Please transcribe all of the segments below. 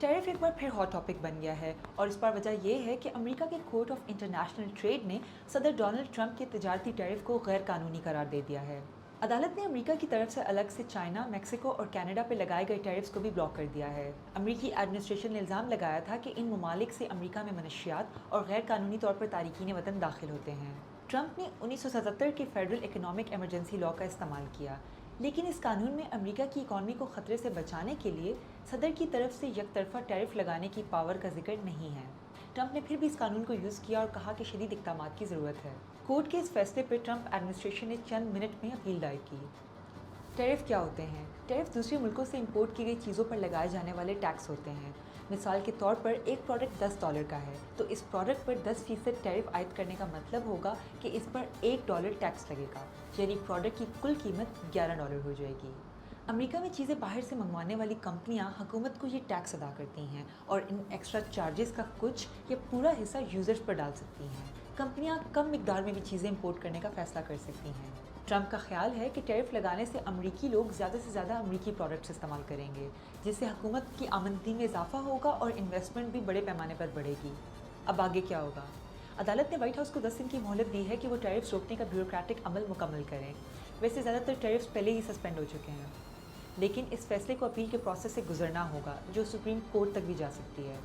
Tariff ایک بار پھر hot topic بن گیا ہے اور اس پر وجہ یہ ہے کہ امریکہ کے کورٹ آف انٹرنیشنل ٹریڈ نے صدر ڈونلڈ ٹرمپ کے تجارتی ٹیرف کو غیر قانونی قرار دے دیا ہے۔ عدالت نے امریکہ کی طرف سے الگ سے چائنا، میکسیکو اور کینیڈا پہ لگائے گئے ٹیرفز کو بھی بلاک کر دیا ہے۔ امریکی ایڈمنسٹریشن نے الزام لگایا تھا کہ ان ممالک سے امریکہ میں منشیات اور غیر قانونی طور پر تارکین وطن داخل ہوتے ہیں۔ ٹرمپ نے 1977 کے فیڈرل اکنامک ایمرجنسی لاء کا استعمال کیا، لیکن اس قانون میں امریکہ کی اکانومی کو خطرے سے بچانے کے لیے صدر کی طرف سے یک طرفہ ٹیرف لگانے کی پاور کا ذکر نہیں ہے۔ ٹرمپ نے پھر بھی اس قانون کو یوز کیا اور کہا کہ شدید اقدامات کی ضرورت ہے۔ کورٹ کے اس فیصلے پر ٹرمپ ایڈمنسٹریشن نے چند منٹ میں اپیل دائر کی۔ ٹیرف کیا ہوتے ہیں؟ ٹیرف دوسرے ملکوں سے امپورٹ کی گئی چیزوں پر لگائے جانے والے ٹیکس ہوتے ہیں۔ مثال کے طور پر ایک پروڈکٹ $10 کا ہے تو اس پروڈکٹ پر 10% ٹیرف عائد کرنے کا مطلب ہوگا کہ اس پر $1 ٹیکس لگے گا، یعنی پروڈکٹ کی کل قیمت $11 ہو جائے گی۔ امریکہ میں چیزیں باہر سے منگوانے والی کمپنیاں حکومت کو یہ ٹیکس ادا کرتی ہیں اور ان ایکسٹرا چارجز کا کچھ یا پورا حصہ یوزرز پر ڈال سکتی ہیں۔ کمپنیاں کم مقدار میں بھی چیزیں امپورٹ کرنے کا فیصلہ کر سکتی ہیں۔ ٹرمپ کا خیال ہے کہ ٹیرف لگانے سے امریکی لوگ زیادہ سے زیادہ امریکی پروڈکٹس استعمال کریں گے، جس سے حکومت کی آمدنی میں اضافہ ہوگا اور انویسٹمنٹ بھی بڑے پیمانے پر بڑھے گی۔ اب آگے کیا ہوگا؟ عدالت نے وائٹ ہاؤس کو 10 دن کی مہلت دی ہے کہ وہ ٹیرفز روکنے کا بیوروکریٹک عمل مکمل کریں۔ ویسے زیادہ تر ٹیرفز پہلے ہی سسپینڈ ہو چکے ہیں، لیکن اس فیصلے کو اپیل کے پروسیس سے گزرنا ہوگا جو سپریم کورٹ تک بھی جا سکتی ہے۔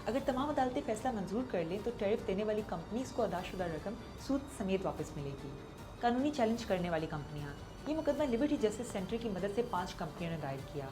اگر تمام عدالتیں فیصلہ منظور کر لیں تو ٹیرف دینے والی کمپنیز کو ادا شدہ رقم سود سمیت واپس ملے گی۔ قانونی چیلنج کرنے والی کمپنیاں۔ یہ مقدمہ لبرٹی جسٹس سینٹر کی مدد سے 5 کمپنیوں نے دائر کیا۔